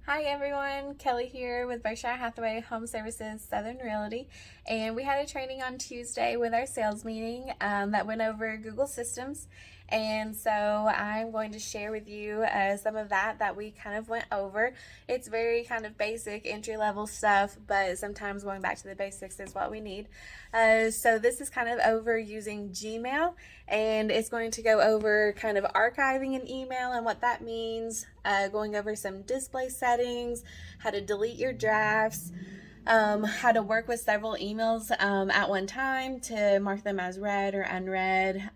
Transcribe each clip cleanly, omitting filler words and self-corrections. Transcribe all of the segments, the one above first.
Hi everyone, Kelly here with Berkshire Hathaway Home Services Southern Realty, and we had a training on Tuesday with our sales meeting that went over Google Systems, and so I'm going to share with you some of that we kind of went over. It's very kind of basic entry level stuff, but sometimes going back to the basics is what we need. So this is kind of over using Gmail, and it's going to go over kind of archiving an email and what that means, going over some display settings, how to delete your drafts, how to work with several emails at one time to mark them as read or unread,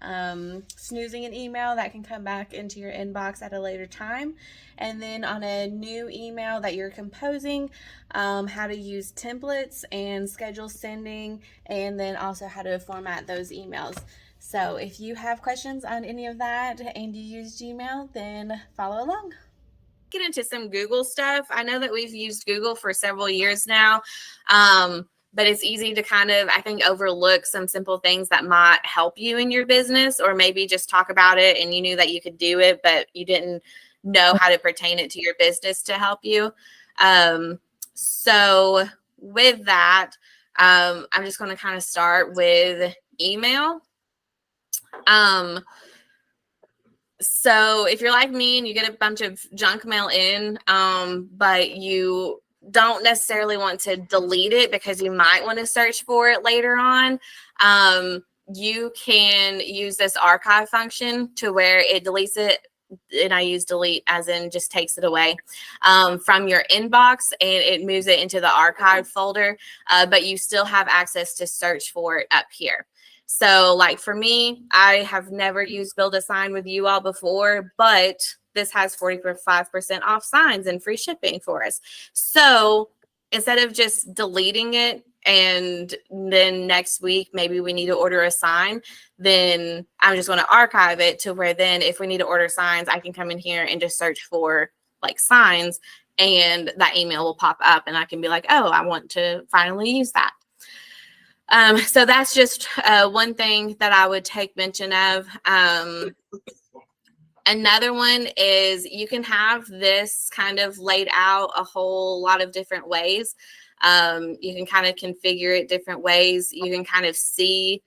snoozing an email that can come back into your inbox at a later time, and then on a new email that you're composing, how to use templates and schedule sending, and then also how to format those emails. So if you have questions on any of that and you use Gmail, then follow along. Get into some Google stuff. I know that we've used Google for several years now, but it's easy to kind of, I think, overlook some simple things that might help you in your business, or maybe just talk about it and you knew that you could do it, but you didn't know how to pertain it to your business to help you. So with that, I'm just going to kind of start with email. So if you're like me and you get a bunch of junk mail in, but you don't necessarily want to delete it because you might want to search for it later on, you can use this archive function to where it deletes it. And I use delete as in just takes it away from your inbox, and it moves it into the archive folder, but you still have access to search for it up here. So like for me, I have never used Build a Sign with you all before, but this has 45% off signs and free shipping for us. So instead of just deleting it and then next week maybe we need to order a sign, then I'm just going to archive it to where then if we need to order signs, I can come in here and just search for like signs, and that email will pop up and I can be like, oh, I want to finally use that. So that's just one thing that I would take mention of. Another one is you can have this kind of laid out a whole lot of different ways. You can kind of configure it different ways. You can kind of see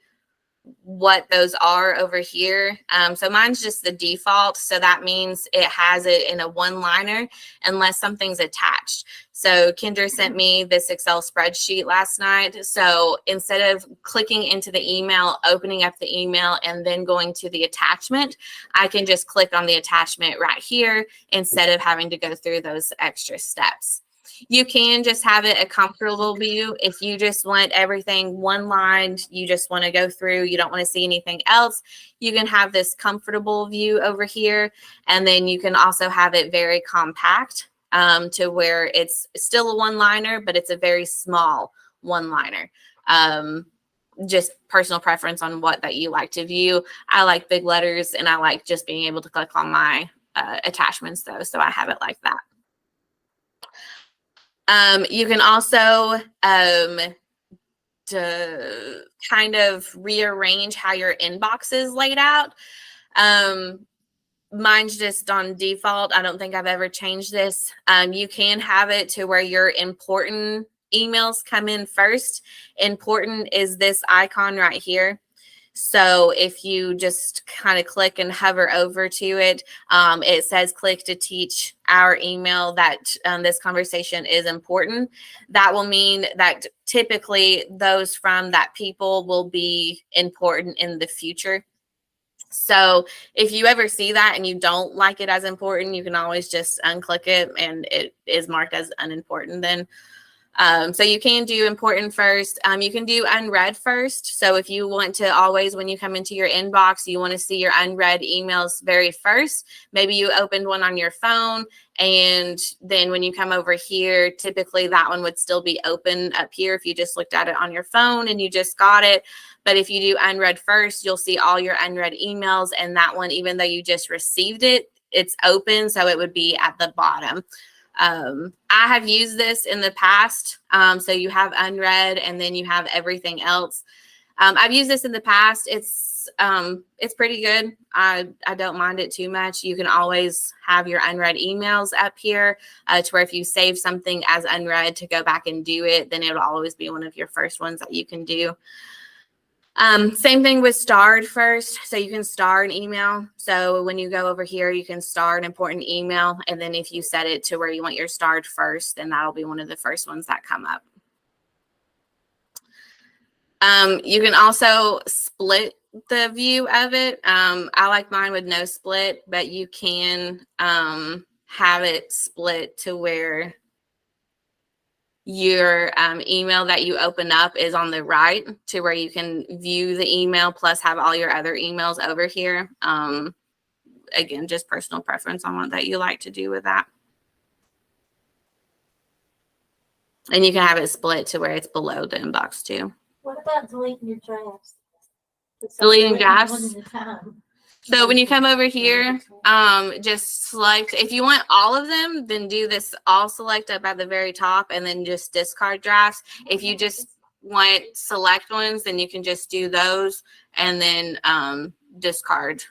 what those are over here. So mine's just the default. So that means it has it in a one-liner unless something's attached. So Kendra sent me this Excel spreadsheet last night. So instead of clicking into the email, opening up the email, and then going to the attachment, I can just click on the attachment right here instead of having to go through those extra steps. You can just have it a comfortable view. If you just want everything one lined, you just want to go through, you don't want to see anything else, you can have this comfortable view over here. And then you can also have it very compact to where it's still a one-liner, but it's a very small one-liner. Just personal preference on what that you like to view. I like big letters and I like just being able to click on my attachments though. So I have it like that. You can also to kind of rearrange how your inbox is laid out. Mine's just on default. I don't think I've ever changed this. You can have it to where your important emails come in first. Important is this icon right here. So if you just kind of click and hover over to it, it says click to teach our email that this conversation is important. That will mean that typically those from that people will be important in the future. So if you ever see that and you don't like it as important, you can always just unclick it and it is marked as unimportant then. So you can do important first. You can do unread first. So if you want to always, when you come into your inbox, you want to see your unread emails very first. Maybe you opened one on your phone, and then when you come over here, typically that one would still be open up here if you just looked at it on your phone and you just got it. But if you do unread first, you'll see all your unread emails, and that one, even though you just received it, it's open, so it would be at the bottom. I have used this in the past. So you have unread and then you have everything else. I've used this in the past. It's it's pretty good. I don't mind it too much. You can always have your unread emails up here to where if you save something as unread to go back and do it, then it'll always be one of your first ones that you can do. Same thing with starred first. So you can star an email. So when you go over here, you can star an important email. And then if you set it to where you want your starred first, then that'll be one of the first ones that come up. You can also split the view of it. I like mine with no split, but you can have it split to where your email that you open up is on the right, to where you can view the email plus have all your other emails over here. Again, just personal preference on what that you like to do with that. And you can have it split to where it's below the inbox too. What about deleting your drafts? Deleting drafts? So when you come over here, just select, if you want all of them, then do this all select up at the very top and then just discard drafts. If you just want select ones, then you can just do those and then discard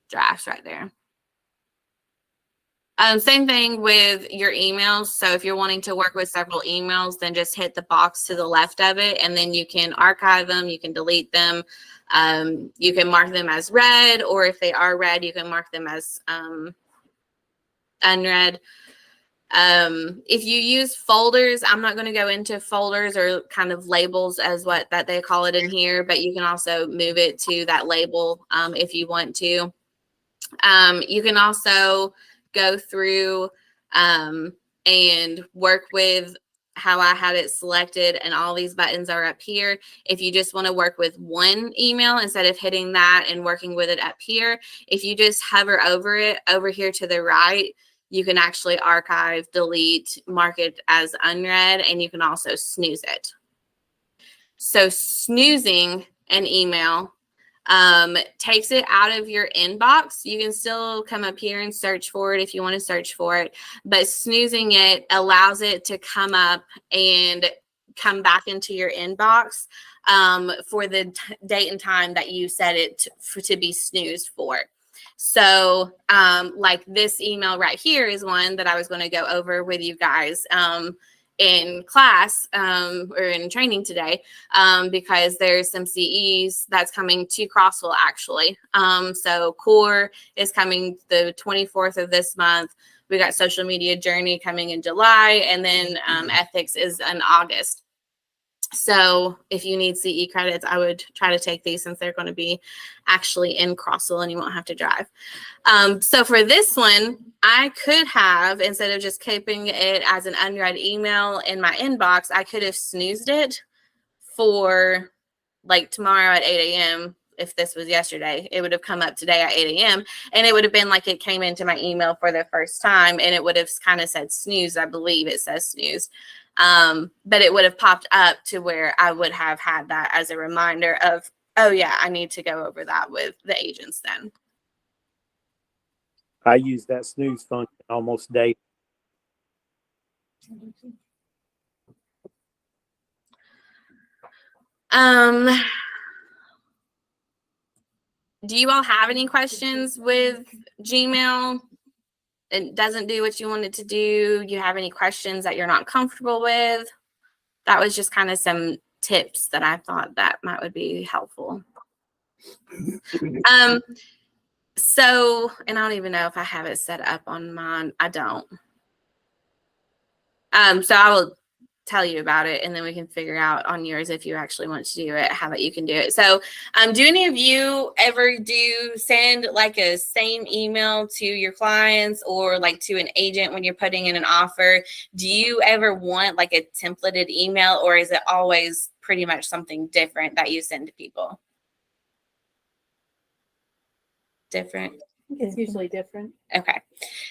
drafts right there. Same thing with your emails. So if you're wanting to work with several emails, then just hit the box to the left of it, and then you can archive them, you can delete them. You can mark them as read, or if they are read, you can mark them as unread. If you use folders, I'm not going to go into folders or kind of labels as that they call it in here, but you can also move it to that label if you want to. You can also go through and work with how I had it selected, and all these buttons are up here. If you just want to work with one email instead of hitting that and working with it up here, if you just hover over it over here to the right, you can actually archive, delete, mark it as unread, and you can also snooze it. So snoozing an email takes it out of your inbox. You can still come up here and search for it if you want to search for it, but snoozing it allows it to come up and come back into your inbox for the date and time that you set it to be snoozed for. So like this email right here is one that I was going to go over with you guys in class or in training today because there's some CEs that's coming to Crossville actually. So core is coming the 24th of this month. We got social media journey coming in July, and then ethics is in August. So if you need CE credits, I would try to take these since they're going to be actually in Crossville and you won't have to drive. So for this one, I could have, instead of just keeping it as an unread email in my inbox, I could have snoozed it for like tomorrow at 8 a.m. If this was yesterday, it would have come up today at 8 a.m. and it would have been like it came into my email for the first time, and it would have kind of said snooze. I believe it says snooze. But it would have popped up to where I would have had that as a reminder of, oh yeah, I need to go over that with the agents then. I use that snooze function almost daily. Do you all have any questions with Gmail? It doesn't do what you want it to do. You have any questions that you're not comfortable with? That was just kind of some tips that I thought that would be helpful. So, and I don't even know if I have it set up on mine. I don't. So I will tell you about it, and then we can figure out on yours if you actually want to do it, how that you can do it. So do any of you ever send like a same email to your clients or like to an agent when you're putting in an offer? Do you ever want like a templated email, or is it always pretty much something different that you send to people? Different? It's usually different. Okay.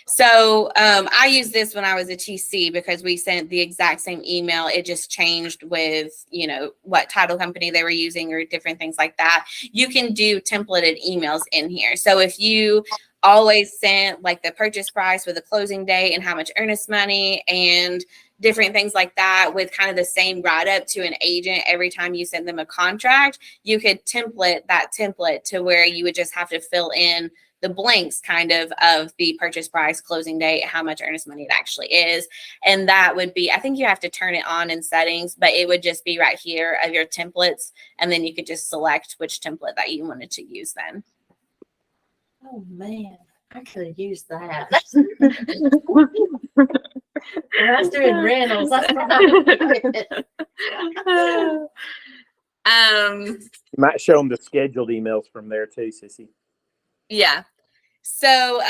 So I used this when I was a TC because we sent the exact same email. It just changed with, you know, what title company they were using or different things like that. You can do templated emails in here. So if you always sent like the purchase price with the closing date and how much earnest money and different things like that with kind of the same write-up to an agent every time you send them a contract, you could template that template to where you would just have to fill in the blanks kind of the purchase price, closing date, how much earnest money it actually is. And that would be, I think you have to turn it on in settings, but it would just be right here of your templates. And then you could just select which template that you wanted to use then. Oh, man. I could have used that. When I was doing rentals, that's what um, You might show them the scheduled emails from there too, Sissy. yeah. So,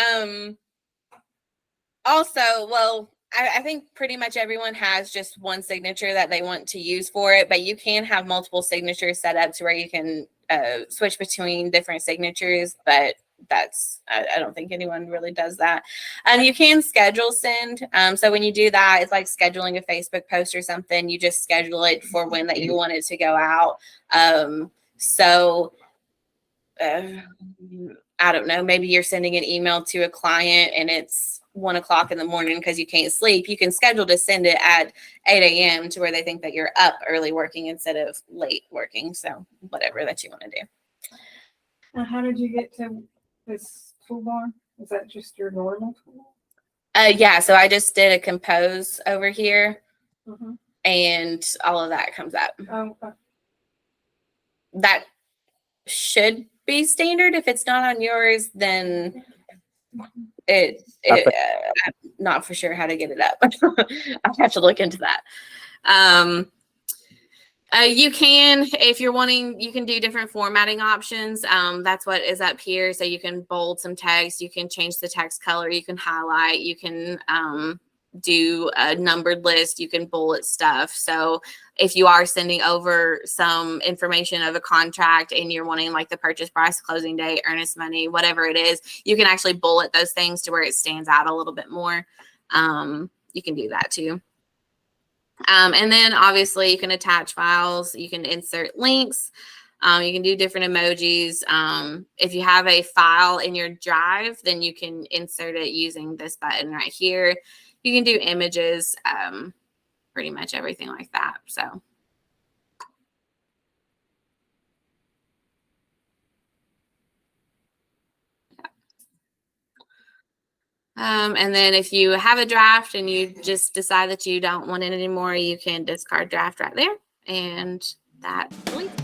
also, well, I think pretty much everyone has just one signature that they want to use for it, but you can have multiple signatures set up to where you can switch between different signatures, but that's, I don't think anyone really does that. You can schedule send. So when you do that, it's like scheduling a Facebook post or something. You just schedule it for when that you want it to go out. I don't know, maybe you're sending an email to a client and it's 1 o'clock in the morning because you can't sleep. You can schedule to send it at 8 a.m. to where they think that you're up early working instead of late working. So whatever that you want to do. How did you get to this toolbar? Is that just your normal tool? Yeah, so I just did a compose over here Mhm. and all of that comes up. Oh, okay. That should be standard. If it's not on yours, then I'm not for sure how to get it up. I'll have to look into that. You can, if you're wanting, you can do different formatting options. That's what is up here. So you can bold some text, you can change the text color, you can highlight, you can do a numbered list, you can bullet stuff. So if you are sending over some information of a contract and you're wanting like the purchase price, closing date, earnest money, whatever it is, you can actually bullet those things to where it stands out a little bit more. You can do that too. And then obviously you can attach files, you can insert links, you can do different emojis. If you have a file in your drive, then you can insert it using this button right here. You can do images, pretty much everything like that. So. And then if you have a draft and you just decide that you don't want it anymore, you can discard draft right there. And that deletes it.